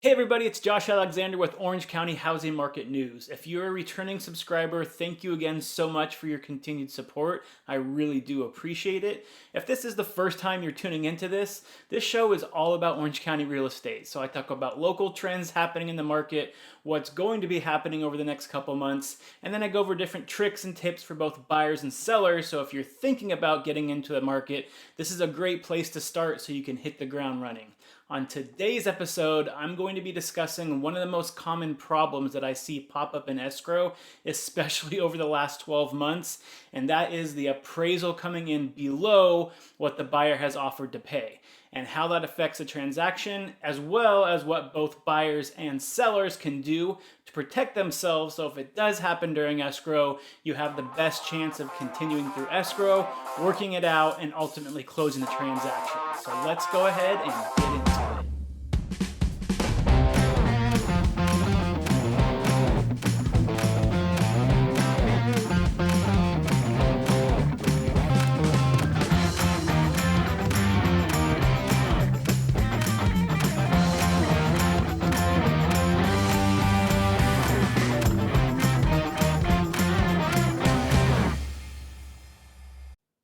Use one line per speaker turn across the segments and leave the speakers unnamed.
Hey everybody, it's Josh Alexander with Orange County Housing Market News. If you're a returning subscriber, thank you again so much for your continued support. I really do appreciate it. If this is the first time you're tuning into this show is all about Orange County real estate. So I talk about local trends happening in the market, what's going to be happening over the next couple months, and then I go over different tricks and tips for both buyers and sellers. So if you're thinking about getting into the market, this is a great place to start so you can hit the ground running. On today's episode, I'm going to be discussing one of the most common problems that I see pop up in escrow, especially over the last 12 months, and that is the appraisal coming in below what the buyer has offered to pay, and how that affects the transaction, as well as what both buyers and sellers can do to protect themselves. So if it does happen during escrow, you have the best chance of continuing through escrow, working it out, and ultimately closing the transaction. So let's go ahead and get into it.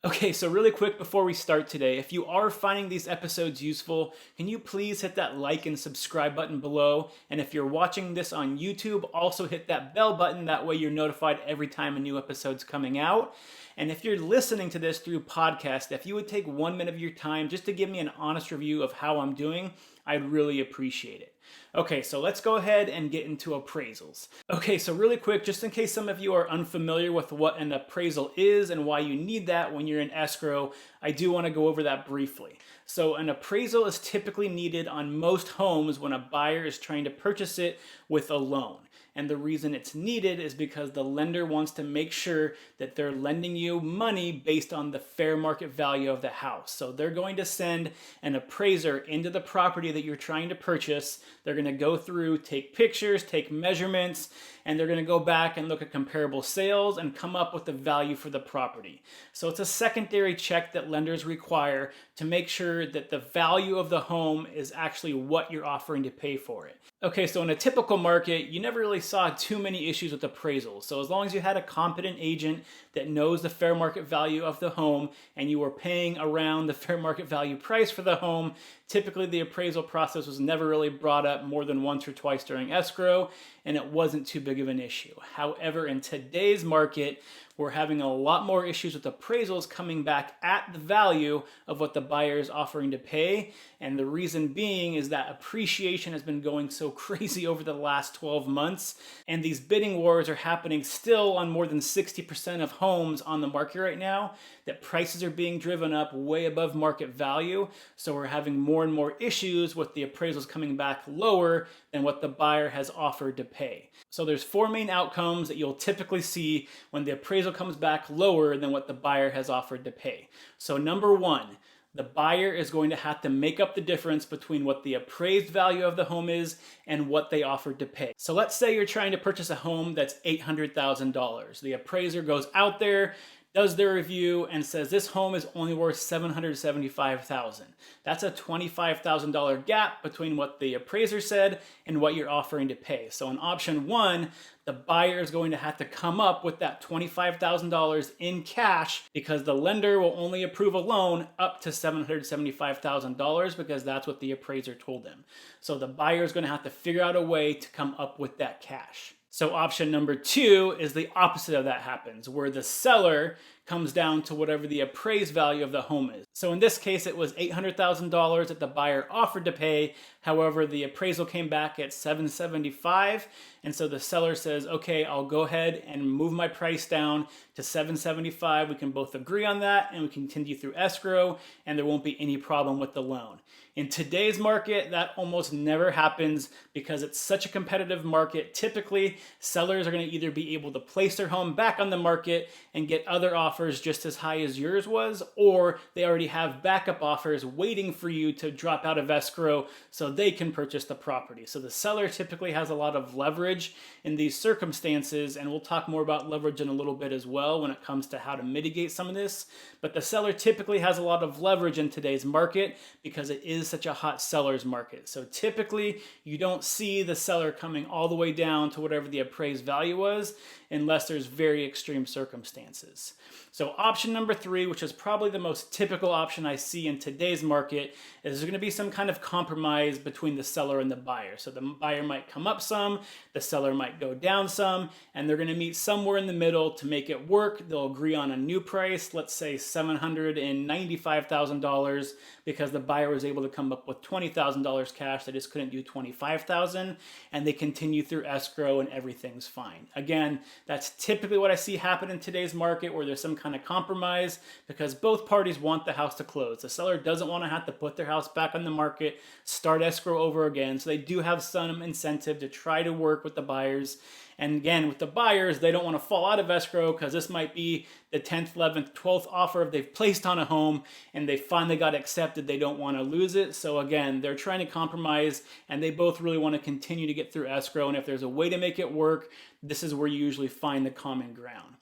Okay, so really quick before we start today, if you are finding these episodes useful, can you please hit that like and subscribe button below? And if you're watching this on YouTube, also hit that bell button. That way you're notified every time a new episode's coming out. And if you're listening to this through podcast, if you would take 1 minute of your time just to give me an honest review of how I'm doing, I'd really appreciate it. Okay, so let's go ahead and get into appraisals. Okay, so really quick, just in case some of you are unfamiliar with what an appraisal is and why you need that when you're in escrow, I do want to go over that briefly. So an appraisal is typically needed on most homes when a buyer is trying to purchase it with a loan. And the reason it's needed is because the lender wants to make sure that they're lending you money based on the fair market value of the house. So they're going to send an appraiser into the property that you're trying to purchase. They're going to go through, take pictures, take measurements, and they're going to go back and look at comparable sales and come up with the value for the property. So it's a secondary check that lenders require to make sure that the value of the home is actually what you're offering to pay for it. Okay, so in a typical market, you never really saw too many issues with appraisals. So as long as you had a competent agent that knows the fair market value of the home and you were paying around the fair market value price for the home, typically the appraisal process was never really brought up more than once or twice during escrow, and it wasn't too big of an issue. However, in today's market, we're having a lot more issues with appraisals coming back at the value of what the buyer is offering to pay. And the reason being is that appreciation has been going so crazy over the last 12 months. And these bidding wars are happening still on more than 60% of homes on the market right now, that prices are being driven up way above market value. So we're having more and more issues with the appraisals coming back lower than what the buyer has offered to pay. So there's four main outcomes that you'll typically see when the appraisal comes back lower than what the buyer has offered to pay. So number one, the buyer is going to have to make up the difference between what the appraised value of the home is and what they offered to pay. So let's say you're trying to purchase a home that's $800,000. The appraiser goes out there, does their review, and says this home is only worth $775,000. That's a $25,000 gap between what the appraiser said and what you're offering to pay. So in option one, the buyer is going to have to come up with that $25,000 in cash because the lender will only approve a loan up to $775,000 because that's what the appraiser told them. So the buyer is going to have to figure out a way to come up with that cash. So option number two is the opposite of that happens, where the seller comes down to whatever the appraised value of the home is. So in this case, it was $800,000 that the buyer offered to pay. However, the appraisal came back at $775,000. And so the seller says, okay, I'll go ahead and move my price down to $775,000. We can both agree on that and we continue through escrow and there won't be any problem with the loan. In today's market, that almost never happens because it's such a competitive market. Typically, sellers are going to either be able to place their home back on the market and get other offers offers just as high as yours was, or they already have backup offers waiting for you to drop out of escrow so they can purchase the property. So the seller typically has a lot of leverage in these circumstances, and we'll talk more about leverage in a little bit as well when it comes to how to mitigate some of this. But the seller typically has a lot of leverage in today's market because it is such a hot seller's market. So typically you don't see the seller coming all the way down to whatever the appraised value was unless there's very extreme circumstances. So option number 3, which is probably the most typical option I see in today's market, is there's going to be some kind of compromise between the seller and the buyer. So the buyer might come up some, the seller might go down some, and they're going to meet somewhere in the middle to make it work. They'll agree on a new price, let's say $795,000, because the buyer was able to come up with $20,000 cash. They just couldn't do $25,000, and they continue through escrow and everything's fine. Again, that's typically what I see happen in today's market, where there's some kind of compromise because both parties want the house to close. The seller doesn't want to have to put their house back on the market, start escrow over again. So they do have some incentive to try to work with the buyers. And again, with the buyers, they don't want to fall out of escrow because this might be the 10th, 11th, 12th offer they've placed on a home and they finally got accepted. They don't want to lose it. So again, they're trying to compromise and they both really want to continue to get through escrow. And if there's a way to make it work, this is where you usually find the common ground.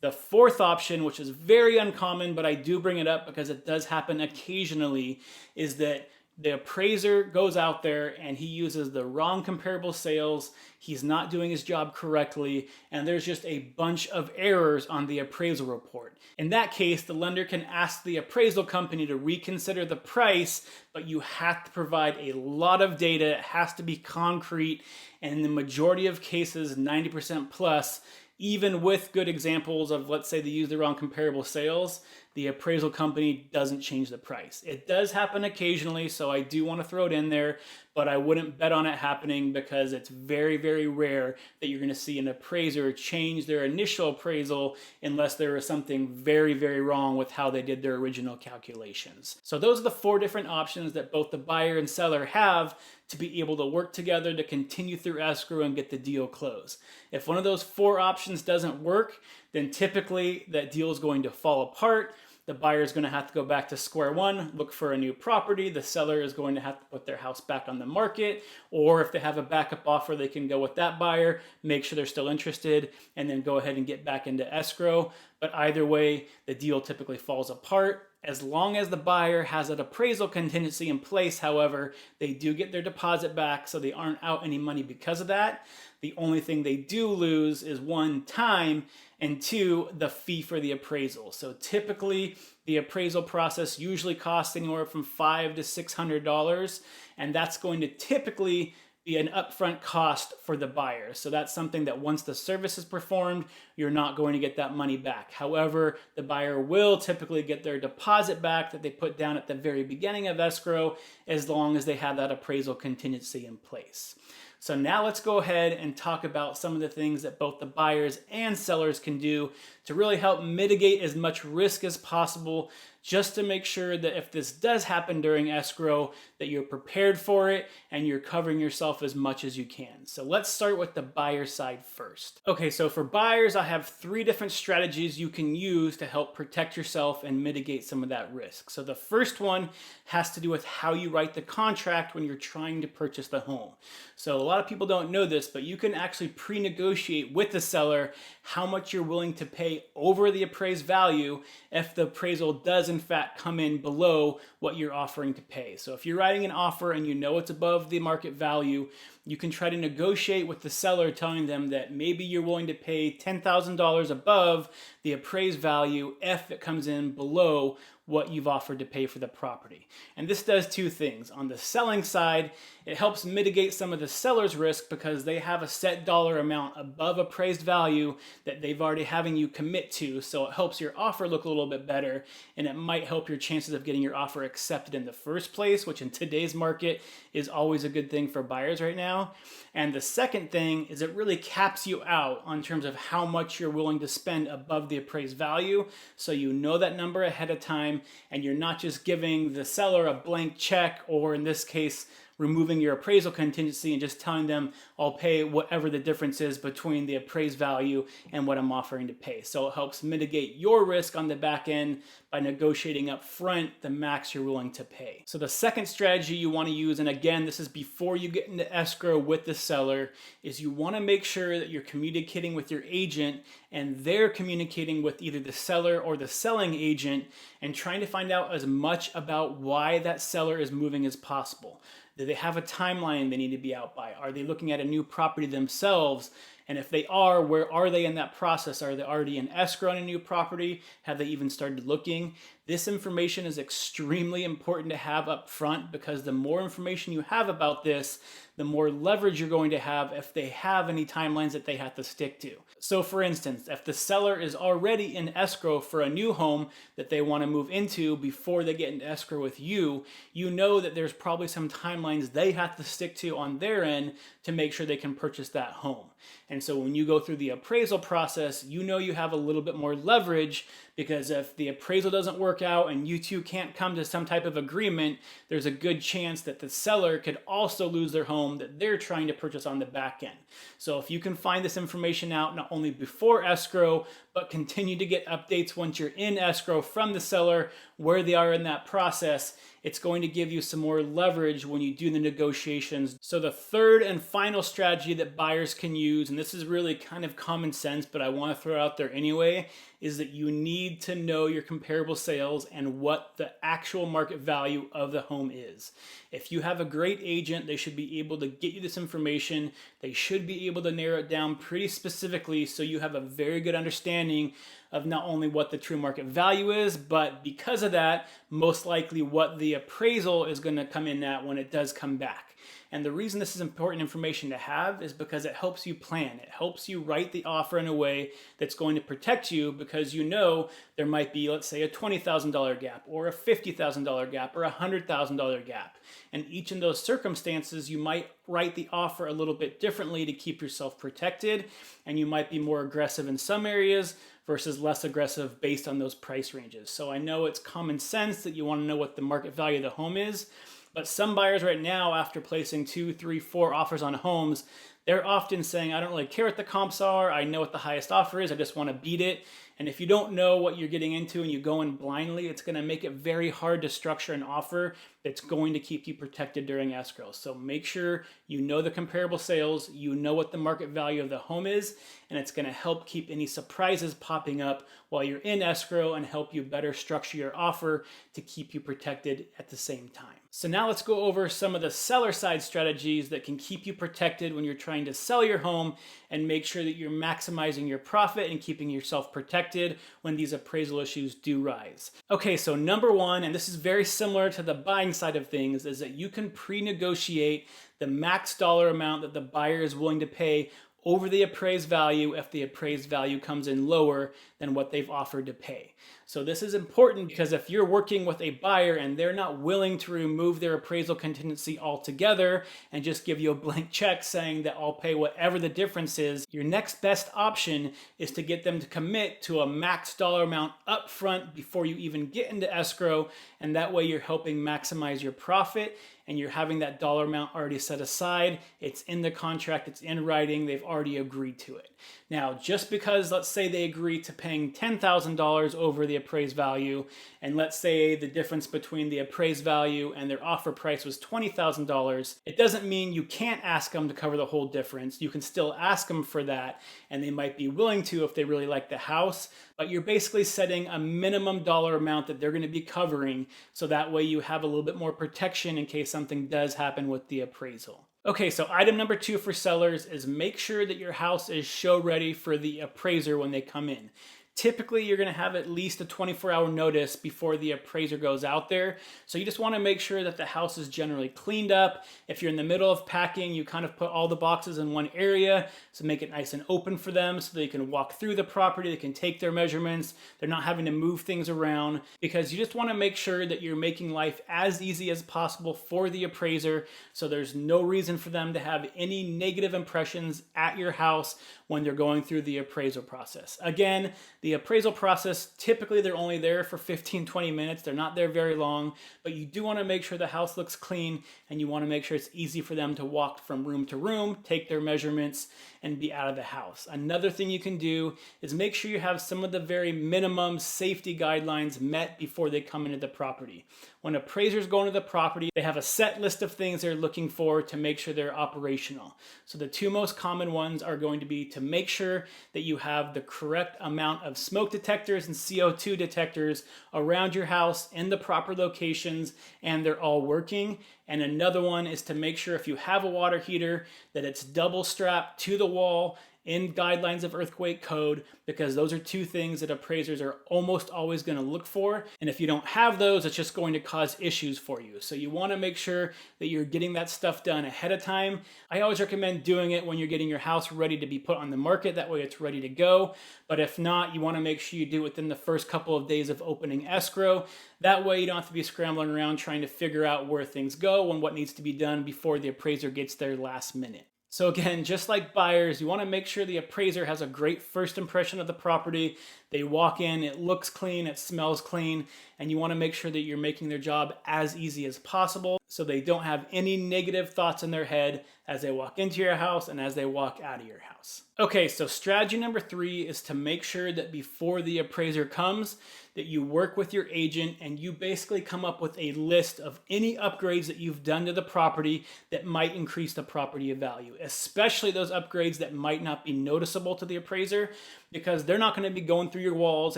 The fourth option, which is very uncommon, but I do bring it up because it does happen occasionally, is that the appraiser goes out there and he uses the wrong comparable sales. He's not doing his job correctly, and there's just a bunch of errors on the appraisal report. In that case, the lender can ask the appraisal company to reconsider the price, but you have to provide a lot of data. It has to be concrete, and in the majority of cases, 90% plus, even with good examples of, let's say they use the wrong comparable sales, the appraisal company doesn't change the price. It does happen occasionally, so I do want to throw it in there, but I wouldn't bet on it happening because it's very, very rare that you're going to see an appraiser change their initial appraisal unless there is something very, very wrong with how they did their original calculations. So those are the 4 different options that both the buyer and seller have to be able to work together to continue through escrow and get the deal closed. If one of those 4 options doesn't work, then typically that deal is going to fall apart. The buyer is going to have to go back to square one, look for a new property. The seller is going to have to put their house back on the market, or if they have a backup offer, they can go with that buyer, make sure they're still interested, and then go ahead and get back into escrow. But either way, the deal typically falls apart. As long as the buyer has an appraisal contingency in place, however, they do get their deposit back, so they aren't out any money because of that. The only thing they do lose is 1, time, and 2, the fee for the appraisal. So typically, the appraisal process usually costs anywhere from $500 to $600, and that's going to typically be an upfront cost for the buyer. So that's something that once the service is performed, you're not going to get that money back. However, the buyer will typically get their deposit back that they put down at the very beginning of escrow, as long as they have that appraisal contingency in place. So now let's go ahead and talk about some of the things that both the buyers and sellers can do to really help mitigate as much risk as possible, just to make sure that if this does happen during escrow, that you're prepared for it and you're covering yourself as much as you can. So let's start with the buyer side first. Okay, so for buyers, I have 3 different strategies you can use to help protect yourself and mitigate some of that risk. So the first one has to do with how you write the contract when you're trying to purchase the home. So a lot of people don't know this, but you can actually pre-negotiate with the seller how much you're willing to pay over the appraised value if the appraisal does in fact come in below what you're offering to pay. So if you're writing an offer and you know it's above the market value, you can try to negotiate with the seller, telling them that maybe you're willing to pay $10,000 above the appraised value if it comes in below what you've offered to pay for the property. And this does 2 things. On the selling side, it helps mitigate some of the seller's risk because they have a set dollar amount above appraised value that they've already having you commit to. So it helps your offer look a little bit better, and it might help your chances of getting your offer accepted in the first place, which in today's market is always a good thing for buyers right now. And the second thing is it really caps you out on terms of how much you're willing to spend above the appraised value. So you know that number ahead of time, and you're not just giving the seller a blank check, or in this case, removing your appraisal contingency and just telling them I'll pay whatever the difference is between the appraised value and what I'm offering to pay. So it helps mitigate your risk on the back end by negotiating up front the max you're willing to pay. So the second strategy you want to use, and again, this is before you get into escrow with the seller, is you want to make sure that you're communicating with your agent and they're communicating with either the seller or the selling agent and trying to find out as much about why that seller is moving as possible. Do they have a timeline they need to be out by? Are they looking at a new property themselves? And if they are, where are they in that process? Are they already in escrow on a new property? Have they even started looking? This information is extremely important to have up front because the more information you have about this, the more leverage you're going to have if they have any timelines that they have to stick to. So for instance, if the seller is already in escrow for a new home that they want to move into before they get into escrow with you, you know that there's probably some timelines they have to stick to on their end to make sure they can purchase that home. And so when you go through the appraisal process, you know you have a little bit more leverage because if the appraisal doesn't work out and you two can't come to some type of agreement, there's a good chance that the seller could also lose their home that they're trying to purchase on the back end. So if you can find this information out not only before escrow, but continue to get updates once you're in escrow from the seller, where they are in that process, it's going to give you some more leverage when you do the negotiations. So the third and final strategy that buyers can use, and this is really kind of common sense, but I want to throw it out there anyway, is that you need to know your comparable sales and what the actual market value of the home is. If you have a great agent, they should be able to get you this information. They should be able to narrow it down pretty specifically so you have a very good understanding of not only what the true market value is, but because of that, most likely what the appraisal is going to come in at when it does come back. And the reason this is important information to have is because it helps you plan. It helps you write the offer in a way that's going to protect you because you know there might be, let's say, a $20,000 gap or a $50,000 gap or a $100,000 gap. And each of those circumstances, you might write the offer a little bit differently to keep yourself protected, and you might be more aggressive in some areas versus less aggressive based on those price ranges. So I know it's common sense that you want to know what the market value of the home is, but some buyers right now, after placing 2, 3, 4 offers on homes, they're often saying, I don't really care what the comps are. I know what the highest offer is. I just want to beat it. And if you don't know what you're getting into and you go in blindly, it's going to make it very hard to structure an offer that's going to keep you protected during escrow. So make sure you know the comparable sales, you know what the market value of the home is, and it's going to help keep any surprises popping up while you're in escrow and help you better structure your offer to keep you protected at the same time. So now let's go over some of the seller side strategies that can keep you protected when you're trying to sell your home and make sure that you're maximizing your profit and keeping yourself protected when these appraisal issues do rise. Okay, so number one, and this is very similar to the buying side of things, is that you can pre-negotiate the max dollar amount that the buyer is willing to pay over the appraised value if the appraised value comes in lower than what they've offered to pay. So this is important because if you're working with a buyer and they're not willing to remove their appraisal contingency altogether and just give you a blank check saying that I'll pay whatever the difference is, your next best option is to get them to commit to a max dollar amount up front before you even get into escrow, and that way you're helping maximize your profit and you're having that dollar amount already set aside. It's in the contract, it's in writing, they've already agreed to it. Now, just because, let's say they agree to paying $10,000 over the appraised value, and let's say the difference between the appraised value and their offer price was $20,000, it doesn't mean you can't ask them to cover the whole difference. You can still ask them for that, and they might be willing to if they really like the house, but you're basically setting a minimum dollar amount that they're going to be covering, so that way you have a little bit more protection in case something does happen with the appraisal. Okay, so item number 2 for sellers is make sure that your house is show ready for the appraiser when they come in. Typically, you're going to have at least a 24-hour notice before the appraiser goes out there. So you just want to make sure that the house is generally cleaned up. If you're in the middle of packing, you kind of put all the boxes in one area, so make it nice and open for them so they can walk through the property, they can take their measurements, they're not having to move things around, because you just want to make sure that you're making life as easy as possible for the appraiser, so there's no reason for them to have any negative impressions at your house when they're going through the appraisal process. Again, The appraisal process, typically they're only there for 15-20 minutes. They're not there very long, but you do want to make sure the house looks clean, and you want to make sure it's easy for them to walk from room to room, take their measurements, and be out of the house. Another thing you can do is make sure you have some of the very minimum safety guidelines met before they come into the property. When appraisers go into the property, they have a set list of things they're looking for to make sure they're operational. So the two most common ones are going to be to make sure that you have the correct amount of smoke detectors and CO2 detectors around your house in the proper locations, and they're all working. And another one is to make sure if you have a water heater that it's double strapped to the wall in guidelines of earthquake code, because those are two things that appraisers are almost always going to look for. And if you don't have those, it's just going to cause issues for you. So you want to make sure that you're getting that stuff done ahead of time. I always recommend doing it when you're getting your house ready to be put on the market. That way it's ready to go. But if not, you want to make sure you do it within the first couple of days of opening escrow. That way you don't have to be scrambling around trying to figure out where things go and what needs to be done before the appraiser gets there last minute. So again, just like buyers, you want to make sure the appraiser has a great first impression of the property. They walk in, it looks clean, it smells clean, and you want to make sure that you're making their job as easy as possible so they don't have any negative thoughts in their head as they walk into your house and as they walk out of your house. Okay, so strategy number 3 is to make sure that before the appraiser comes, that you work with your agent and you basically come up with a list of any upgrades that you've done to the property that might increase the property value, especially those upgrades that might not be noticeable to the appraiser, because they're not going to be going through your walls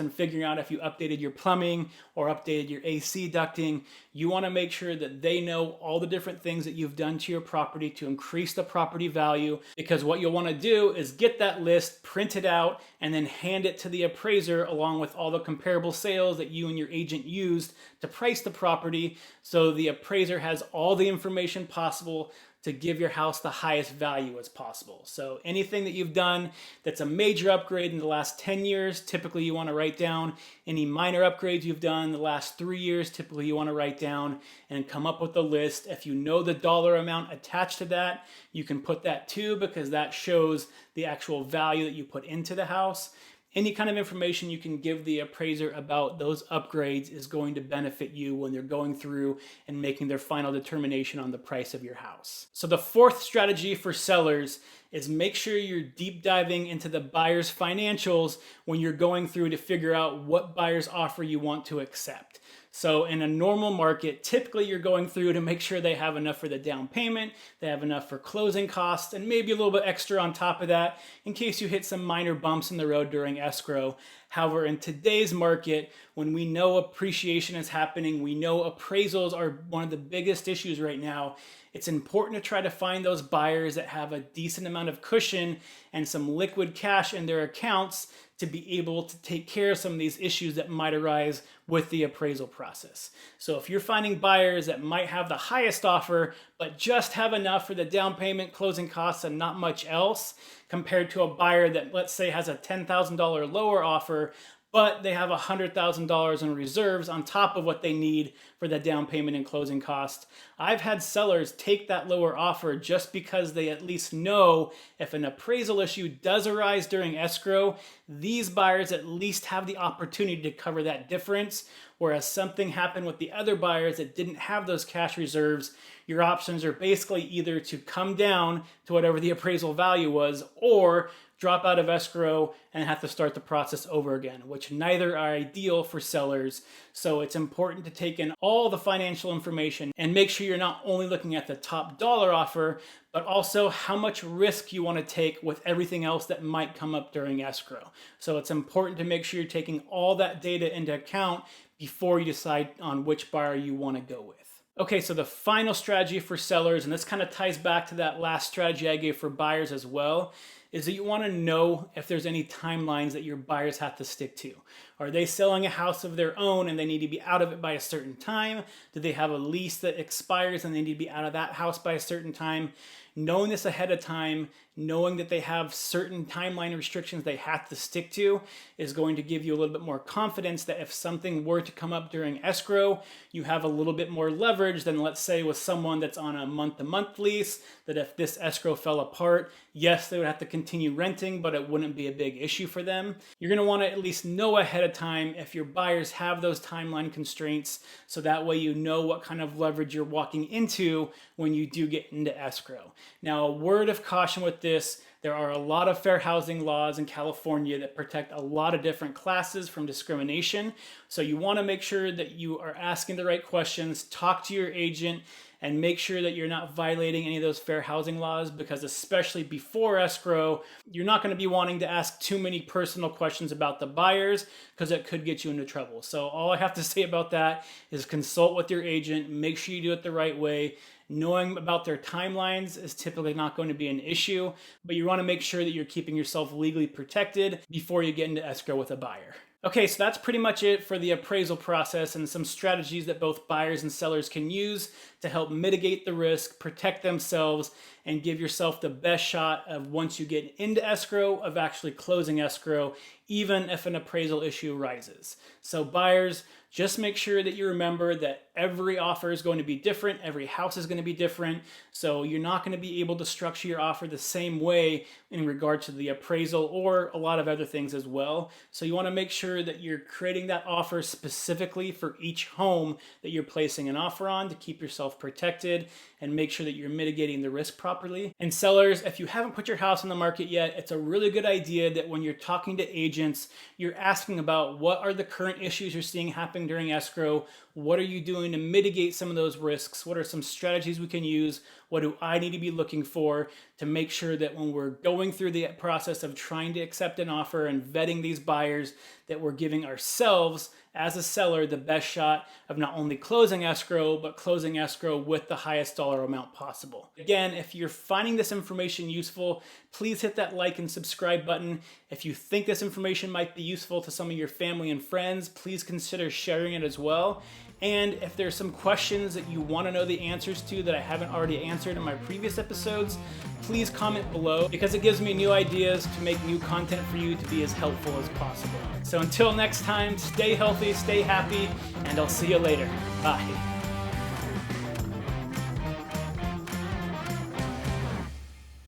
and figuring out if you updated your plumbing or updated your AC ducting. You want to make sure that they know all the different things that you've done to your property to increase the property value, because what you'll want to do is get that list printed out and then hand it to the appraiser along with all the comparable sales that you and your agent used to price the property, so the appraiser has all the information possible to give your house the highest value as possible. So anything that you've done that's a major upgrade in the last 10 years, typically you want to write down. Any minor upgrades you've done in the last 3 years, typically you want to write down and come up with a list. If you know the dollar amount attached to that, you can put that too, because that shows the actual value that you put into the house. Any kind of information you can give the appraiser about those upgrades is going to benefit you when they're going through and making their final determination on the price of your house. So the fourth strategy for sellers is make sure you're deep diving into the buyer's financials when you're going through to figure out what buyer's offer you want to accept. So in a normal market, typically you're going through to make sure they have enough for the down payment, they have enough for closing costs, and maybe a little bit extra on top of that in case you hit some minor bumps in the road during escrow. However, in today's market, when we know appreciation is happening, we know appraisals are one of the biggest issues right now, it's important to try to find those buyers that have a decent amount of cushion and some liquid cash in their accounts to be able to take care of some of these issues that might arise with the appraisal process. So if you're finding buyers that might have the highest offer, but just have enough for the down payment, closing costs, and not much else, compared to a buyer that, let's say, has a $10,000 lower offer, but they have $100,000 in reserves on top of what they need for the down payment and closing costs. I've had sellers take that lower offer just because they at least know if an appraisal issue does arise during escrow, these buyers at least have the opportunity to cover that difference, whereas something happened with the other buyers that didn't have those cash reserves. Your options are basically either to come down to whatever the appraisal value was, or drop out of escrow and have to start the process over again, which neither are ideal for sellers. So it's important to take in all the financial information and make sure you're not only looking at the top dollar offer, but also how much risk you want to take with everything else that might come up during escrow. So it's important to make sure you're taking all that data into account before you decide on which buyer you want to go with. Okay, so the final strategy for sellers, and this kind of ties back to that last strategy I gave for buyers as well, is that you want to know if there's any timelines that your buyers have to stick to. Are they selling a house of their own and they need to be out of it by a certain time? Do they have a lease that expires and they need to be out of that house by a certain time? knowing this ahead of time, knowing that they have certain timeline restrictions they have to stick to, is going to give you a little bit more confidence that if something were to come up during escrow, you have a little bit more leverage than, let's say, with someone that's on a month-to-month lease, that if this escrow fell apart, yes, they would have to continue renting, but it wouldn't be a big issue for them. You're going to want to at least know ahead of time if your buyers have those timeline constraints, so that way you know what kind of leverage you're walking into when you do get into escrow. Now, a word of caution with this: there are a lot of fair housing laws in California that protect a lot of different classes from discrimination. So you want to make sure that you are asking the right questions, talk to your agent, and make sure that you're not violating any of those fair housing laws, because especially before escrow, you're not going to be wanting to ask too many personal questions about the buyers, because it could get you into trouble. So all I have to say about that is consult with your agent, make sure you do it the right way. Knowing about their timelines is typically not going to be an issue, but you want to make sure that you're keeping yourself legally protected before you get into escrow with a buyer. Okay, so that's pretty much it for the appraisal process and some strategies that both buyers and sellers can use to help mitigate the risk, protect themselves, and give yourself the best shot of, once you get into escrow, of actually closing escrow, even if an appraisal issue arises. So buyers, just make sure that you remember that every offer is going to be different, every house is going to be different, so you're not going to be able to structure your offer the same way in regard to the appraisal or a lot of other things as well. So you want to make sure that you're creating that offer specifically for each home that you're placing an offer on, to keep yourself protected and make sure that you're mitigating the risk properly. And sellers, if you haven't put your house on the market yet, it's a really good idea that when you're talking to agents, you're asking about what are the current issues you're seeing happen during escrow, what are you doing to mitigate some of those risks, what are some strategies we can use, what do I need to be looking for to make sure that when we're going through the process of trying to accept an offer and vetting these buyers, that we're giving ourselves as a seller the best shot of not only closing escrow, but closing escrow with the highest dollar amount possible. Again, if you're finding this information useful, please hit that like and subscribe button. If you think this information might be useful to some of your family and friends, please consider sharing it as well. And if there's some questions that you want to know the answers to that I haven't already answered in my previous episodes, please comment below, because it gives me new ideas to make new content for you to be as helpful as possible. So until next time, stay healthy, stay happy, and I'll see you later. Bye.